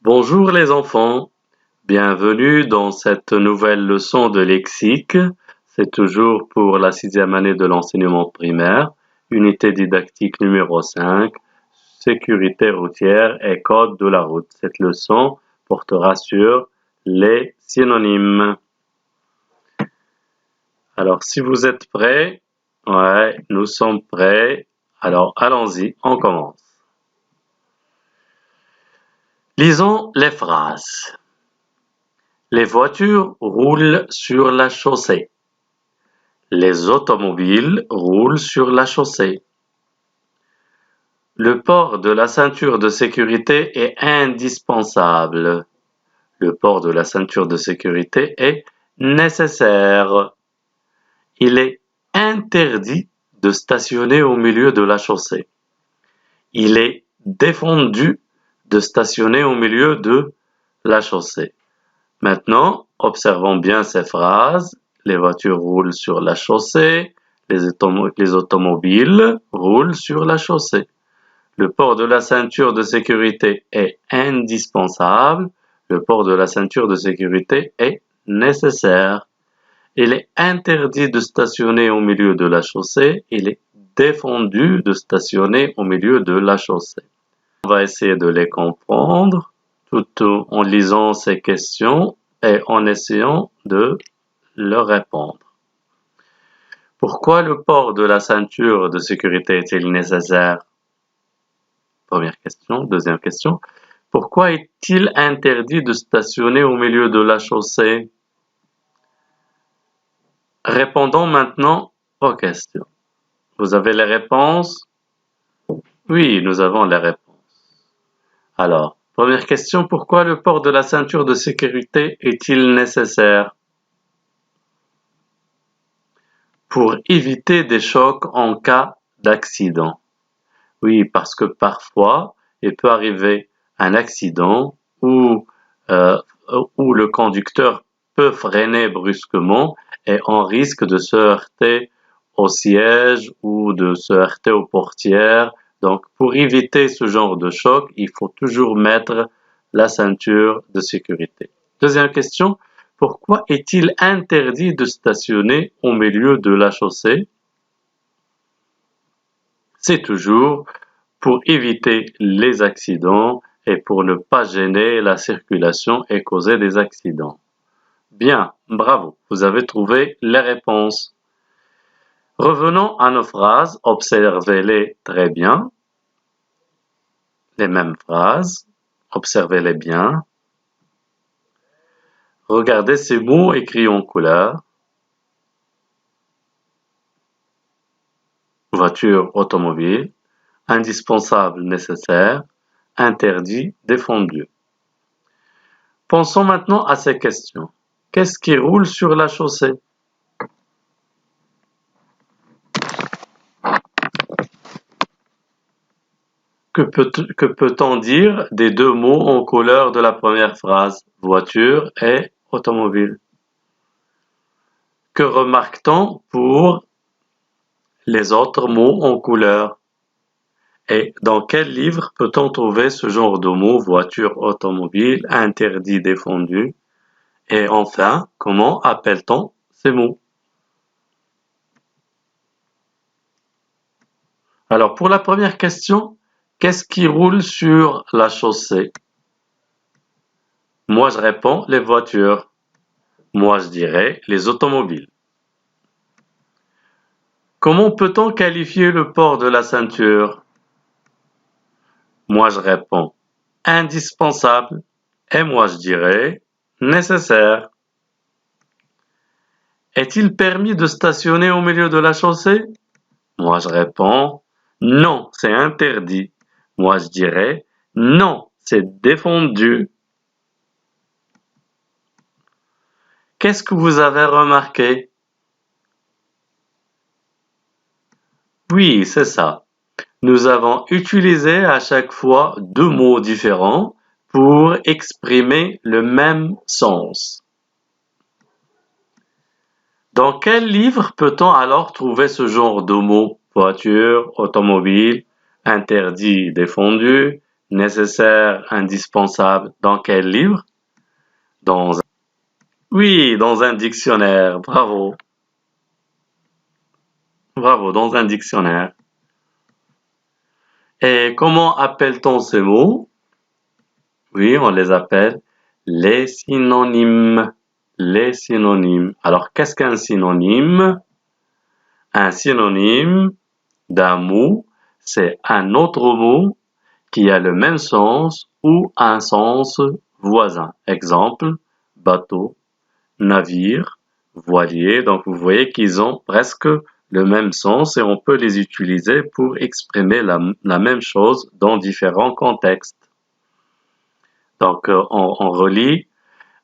Bonjour les enfants, bienvenue dans cette nouvelle leçon de lexique. C'est toujours pour la 6e année de l'enseignement primaire, unité didactique numéro 5, sécurité routière et code de la route. Cette leçon portera sur les synonymes. Alors si vous êtes prêts, nous sommes prêts. Alors allons-y, on commence. Lisons les phrases. Les voitures roulent sur la chaussée. Les automobiles roulent sur la chaussée. Le port de la ceinture de sécurité est indispensable. Le port de la ceinture de sécurité est nécessaire. Il est interdit de stationner au milieu de la chaussée. Il est défendu de stationner au milieu de la chaussée. Maintenant, observons bien ces phrases. Les voitures roulent sur la chaussée. Les automobiles roulent sur la chaussée. Le port de la ceinture de sécurité est indispensable. Le port de la ceinture de sécurité est nécessaire. Il est interdit de stationner au milieu de la chaussée. Il est défendu de stationner au milieu de la chaussée. On va essayer de les comprendre tout en lisant ces questions et en essayant de leur répondre. Pourquoi le port de la ceinture de sécurité est-il nécessaire? Première question. Deuxième question. Pourquoi est-il interdit de stationner au milieu de la chaussée? Répondons maintenant aux questions. Vous avez les réponses? Oui, nous avons les réponses. Alors, première question, pourquoi le port de la ceinture de sécurité est-il nécessaire? Pour éviter des chocs en cas d'accident. Oui, parce que parfois, il peut arriver un accident où le conducteur peut freiner brusquement et on risque de se heurter au siège ou de se heurter aux portières. Donc, pour éviter ce genre de choc, il faut toujours mettre la ceinture de sécurité. Deuxième question, pourquoi est-il interdit de stationner au milieu de la chaussée? C'est toujours pour éviter les accidents et pour ne pas gêner la circulation et causer des accidents. Bien, bravo, vous avez trouvé les réponses. Revenons à nos phrases, observez-les très bien. Les mêmes phrases, observez-les bien. Regardez ces mots écrits en couleur. Voiture, automobile, indispensable, nécessaire, interdit, défendu. Pensons maintenant à ces questions. Qu'est-ce qui roule sur la chaussée? Que peut-on dire des deux mots en couleur de la première phrase, voiture et automobile? Que remarque-t-on pour les autres mots en couleur? Et dans quel livre peut-on trouver ce genre de mots, voiture, automobile, interdit, défendu? Et enfin, comment appelle-t-on ces mots? Alors, pour la première question, qu'est-ce qui roule sur la chaussée? Moi, je réponds les voitures. Moi, je dirais les automobiles. Comment peut-on qualifier le port de la ceinture? Moi, je réponds indispensable et moi, je dirais nécessaire. Est-il permis de stationner au milieu de la chaussée? Moi, je réponds non, c'est interdit. Moi, je dirais non, c'est défendu. Qu'est-ce que vous avez remarqué? Oui, c'est ça. Nous avons utilisé à chaque fois deux mots différents pour exprimer le même sens. Dans quel livre peut-on alors trouver ce genre de mots? Voiture, automobile, interdit, défendu, nécessaire, indispensable. Dans quel livre? Oui, dans un dictionnaire. Bravo. Bravo, dans un dictionnaire. Et comment appelle-t-on ces mots? Oui, on les appelle les synonymes. Les synonymes. Alors, qu'est-ce qu'un synonyme? Un synonyme d'un mot, c'est un autre mot qui a le même sens ou un sens voisin. Exemple, bateau, navire, voilier. Donc, vous voyez qu'ils ont presque le même sens et on peut les utiliser pour exprimer la même chose dans différents contextes. Donc, on relie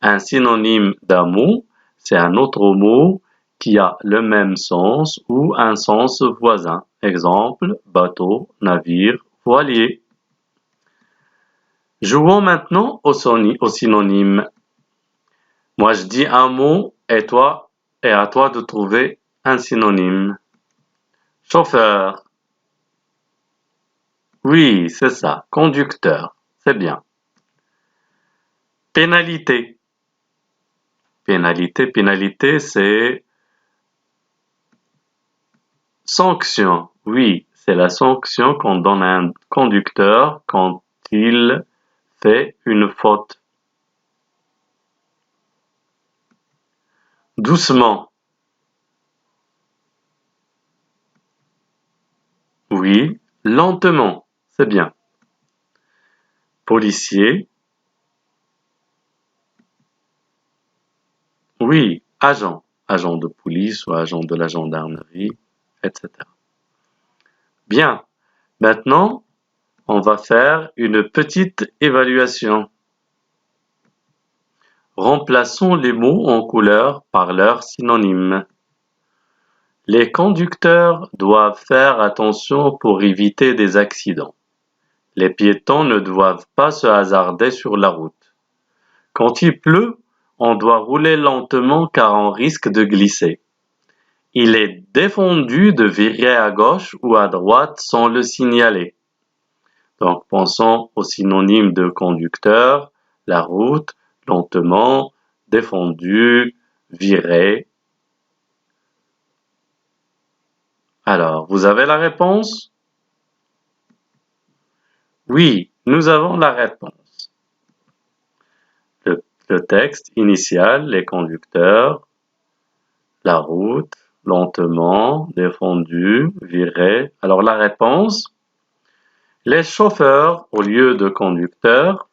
un synonyme d'un mot, c'est un autre mot qui a le même sens ou un sens voisin. Exemple, bateau, navire, voilier. Jouons maintenant au synonyme. Moi, je dis un mot et à toi de trouver un synonyme. Chauffeur. Oui, c'est ça. Conducteur. C'est bien. Pénalité. Pénalité, c'est sanction. Oui, c'est la sanction qu'on donne à un conducteur quand il fait une faute. Doucement. Oui, lentement. C'est bien. Policier. Oui, agent. Agent de police ou agent de la gendarmerie, etc. Bien. Maintenant, on va faire une petite évaluation. Remplaçons les mots en couleur par leurs synonymes. Les conducteurs doivent faire attention pour éviter des accidents. Les piétons ne doivent pas se hasarder sur la route. Quand il pleut, on doit rouler lentement car on risque de glisser. Il est défendu de virer à gauche ou à droite sans le signaler. Donc pensons aux synonymes de conducteur, la route, lentement, défendu, virer. Alors, vous avez la réponse? Oui, nous avons la réponse. Le texte initial, les conducteurs, la route, lentement, défendu, virer. Alors la réponse, les chauffeurs au lieu de conducteurs,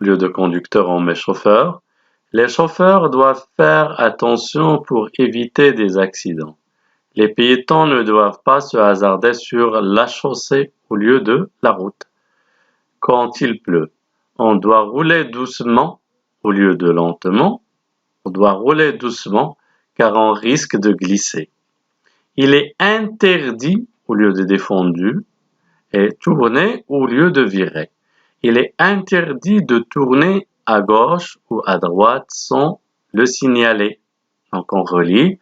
on met chauffeur. Les chauffeurs doivent faire attention pour éviter des accidents. Les piétons ne doivent pas se hasarder sur la chaussée au lieu de la route. Quand il pleut, on doit rouler doucement au lieu de lentement. On doit rouler doucement car on risque de glisser. Il est interdit au lieu de défendu et tourner au lieu de virer. Il est interdit de tourner à gauche ou à droite sans le signaler. Donc on relit.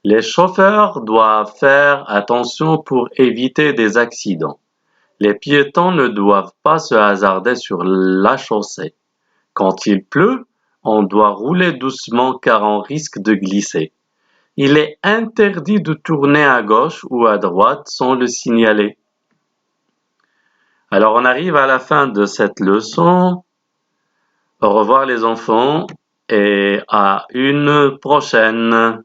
Les chauffeurs doivent faire attention pour éviter des accidents. Les piétons ne doivent pas se hasarder sur la chaussée. Quand il pleut, on doit rouler doucement car on risque de glisser. Il est interdit de tourner à gauche ou à droite sans le signaler. Alors on arrive à la fin de cette leçon. Au revoir les enfants et à une prochaine.